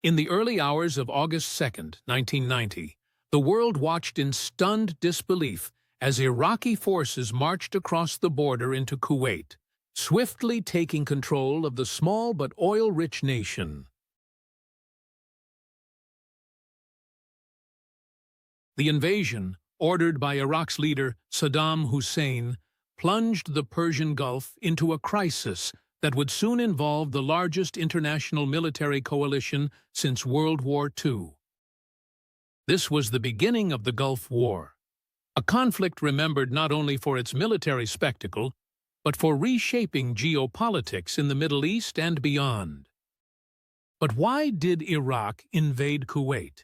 In the early hours of August 2nd, 1990, the world watched in stunned disbelief as Iraqi forces marched across the border into Kuwait, swiftly taking control of the small but oil-rich nation. The invasion, ordered by Iraq's leader Saddam Hussein, plunged the Persian Gulf into a crisis that would soon involve the largest international military coalition since World War II. This was the beginning of the Gulf War, a conflict remembered not only for its military spectacle, but for reshaping geopolitics in the Middle East and beyond. But why did Iraq invade Kuwait?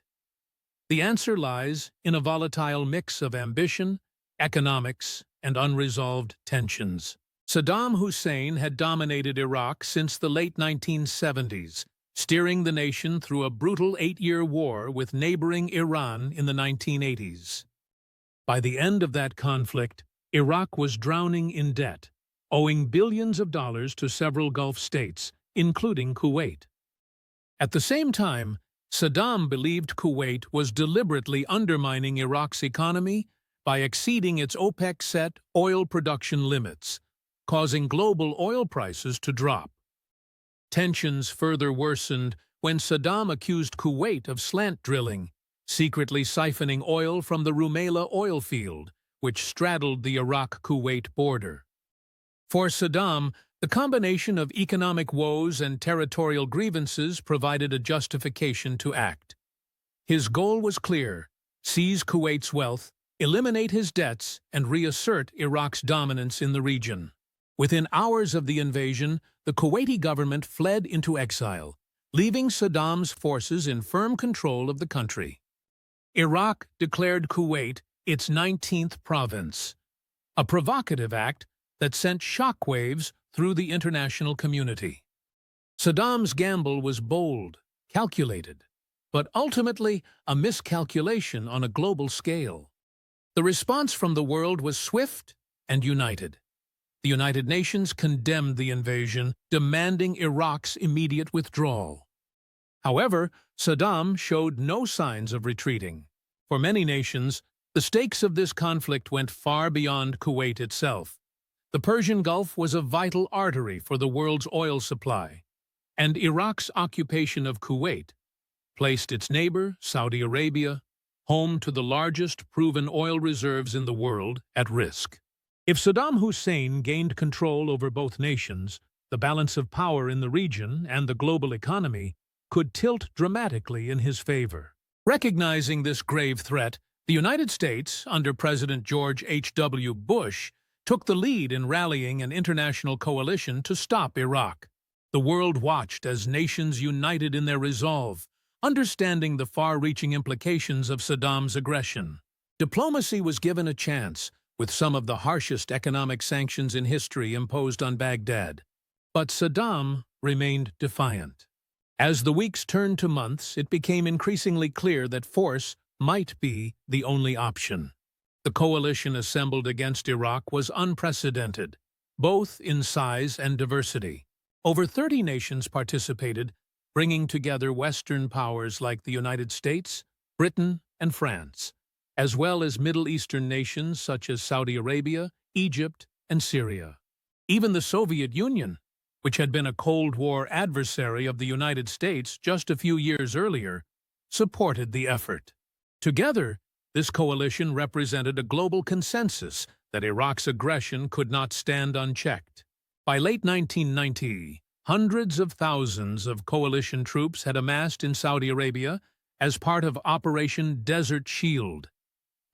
The answer lies in a volatile mix of ambition, economics, and unresolved tensions. Saddam Hussein had dominated Iraq since the late 1970s, steering the nation through a brutal 8-year war with neighboring Iran in the 1980s. By the end of that conflict, Iraq was drowning in debt, owing billions of dollars to several Gulf states, including Kuwait. At the same time, Saddam believed Kuwait was deliberately undermining Iraq's economy by exceeding its OPEC-set oil production limits, causing global oil prices to drop. Tensions further worsened when Saddam accused Kuwait of slant drilling, secretly siphoning oil from the Rumaila oil field, which straddled the Iraq-Kuwait border. For Saddam, the combination of economic woes and territorial grievances provided a justification to act. His goal was clear: seize Kuwait's wealth, eliminate his debts, and reassert Iraq's dominance in the region. Within hours of the invasion, the Kuwaiti government fled into exile, leaving Saddam's forces in firm control of the country. Iraq declared Kuwait its 19th province, a provocative act that sent shockwaves through the international community. Saddam's gamble was bold, calculated, but ultimately a miscalculation on a global scale. The response from the world was swift and united. The United Nations condemned the invasion, demanding Iraq's immediate withdrawal. However, Saddam showed no signs of retreating. For many nations, the stakes of this conflict went far beyond Kuwait itself. The Persian Gulf was a vital artery for the world's oil supply, and Iraq's occupation of Kuwait placed its neighbor, Saudi Arabia, home to the largest proven oil reserves in the world, at risk. If Saddam Hussein gained control over both nations, the balance of power in the region and the global economy could tilt dramatically in his favor. Recognizing this grave threat, the United States, under President George H.W. Bush, took the lead in rallying an international coalition to stop Iraq. The world watched as nations united in their resolve, understanding the far-reaching implications of Saddam's aggression. Diplomacy was given a chance, with some of the harshest economic sanctions in history imposed on Baghdad. But Saddam remained defiant. As the weeks turned to months, it became increasingly clear that force might be the only option. The coalition assembled against Iraq was unprecedented, both in size and diversity. Over 30 nations participated, bringing together Western powers like the United States, Britain, and France, as well as Middle Eastern nations such as Saudi Arabia, Egypt, and Syria. Even the Soviet Union, which had been a Cold War adversary of the United States just a few years earlier, supported the effort. Together, this coalition represented a global consensus that Iraq's aggression could not stand unchecked. By late 1990, hundreds of thousands of coalition troops had amassed in Saudi Arabia as part of Operation Desert Shield,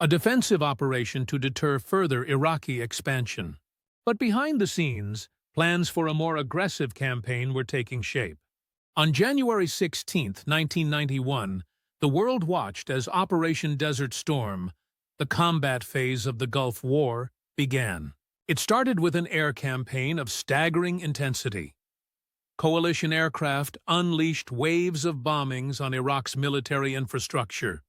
a defensive operation to deter further Iraqi expansion. But behind the scenes, plans for a more aggressive campaign were taking shape. On January 16, 1991, the world watched as Operation Desert Storm, the combat phase of the Gulf War, began. It started with an air campaign of staggering intensity. Coalition aircraft unleashed waves of bombings on Iraq's military infrastructure,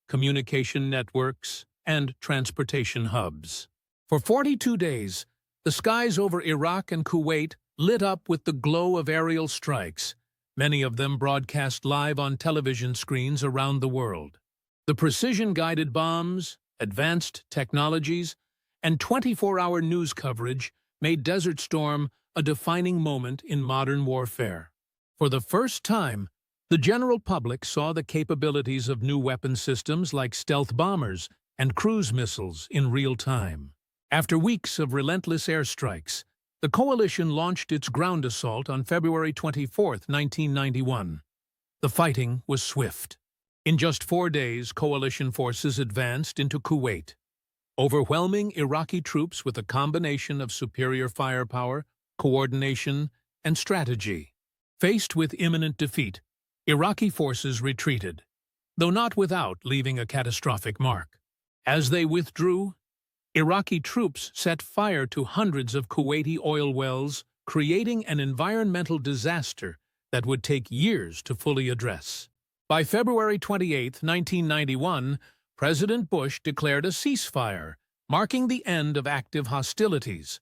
communication networks, and transportation hubs. For 42 days, the skies over Iraq and Kuwait lit up with the glow of aerial strikes, many of them broadcast live on television screens around the world. The precision-guided bombs, advanced technologies, and 24-hour news coverage made Desert Storm a defining moment in modern warfare. For the first time, the general public saw the capabilities of new weapon systems like stealth bombers and cruise missiles in real time. After weeks of relentless airstrikes, the coalition launched its ground assault on February 24, 1991. The fighting was swift. In just 4 days, coalition forces advanced into Kuwait, overwhelming Iraqi troops with a combination of superior firepower, coordination, and strategy. Faced with imminent defeat, Iraqi forces retreated, though not without leaving a catastrophic mark. As they withdrew, Iraqi troops set fire to hundreds of Kuwaiti oil wells, creating an environmental disaster that would take years to fully address. By February 28, 1991, President Bush declared a ceasefire, marking the end of active hostilities.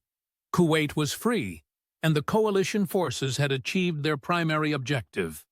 Kuwait was free, and the coalition forces had achieved their primary objective,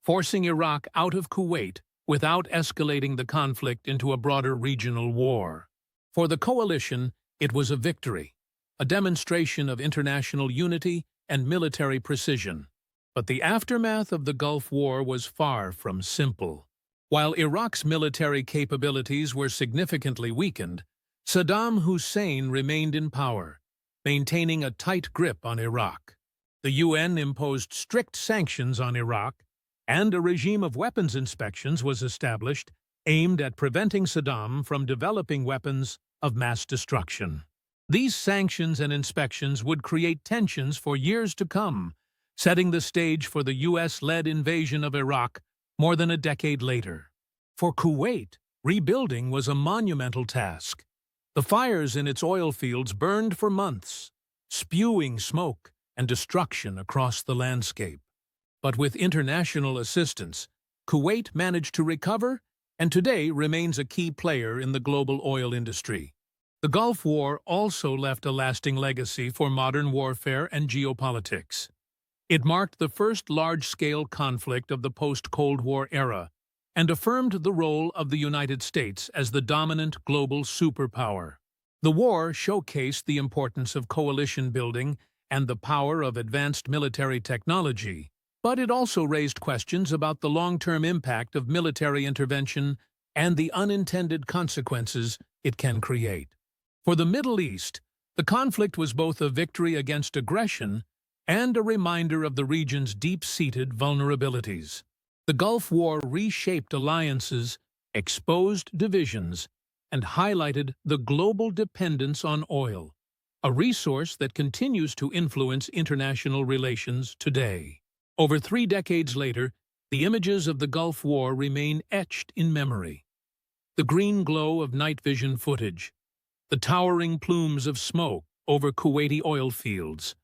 forcing Iraq out of Kuwait without escalating the conflict into a broader regional war. For the coalition, it was a victory, a demonstration of international unity and military precision. But the aftermath of the Gulf War was far from simple. While Iraq's military capabilities were significantly weakened, Saddam Hussein remained in power, maintaining a tight grip on Iraq. The UN imposed strict sanctions on Iraq, and a regime of weapons inspections was established aimed at preventing Saddam from developing weapons of mass destruction. These sanctions and inspections would create tensions for years to come, setting the stage for the US-led invasion of Iraq more than a decade later. For Kuwait, rebuilding was a monumental task. The fires in its oil fields burned for months, spewing smoke and destruction across the landscape. But with international assistance, Kuwait managed to recover and today remains a key player in the global oil industry. The Gulf War also left a lasting legacy for modern warfare and geopolitics. It marked the first large-scale conflict of the post-Cold War era and affirmed the role of the United States as the dominant global superpower. The war showcased the importance of coalition building and the power of advanced military technology, but it also raised questions about the long-term impact of military intervention and the unintended consequences it can create. For the Middle East, the conflict was both a victory against aggression and a reminder of the region's deep-seated vulnerabilities. The Gulf War reshaped alliances, exposed divisions, and highlighted the global dependence on oil, a resource that continues to influence international relations today. Over 3 decades later, the images of the Gulf War remain etched in memory. The green glow of night vision footage, the towering plumes of smoke over Kuwaiti oil fields,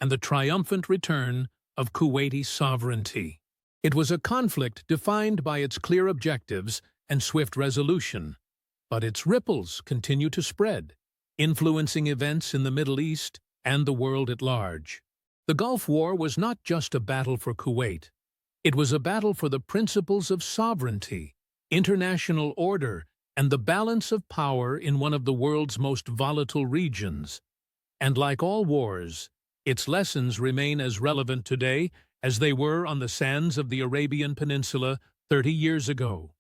and the triumphant return of Kuwaiti sovereignty. It was a conflict defined by its clear objectives and swift resolution, but its ripples continue to spread, influencing events in the Middle East and the world at large. The Gulf War was not just a battle for Kuwait. It was a battle for the principles of sovereignty, international order, and the balance of power in one of the world's most volatile regions. And like all wars, its lessons remain as relevant today as they were on the sands of the Arabian Peninsula 30 years ago.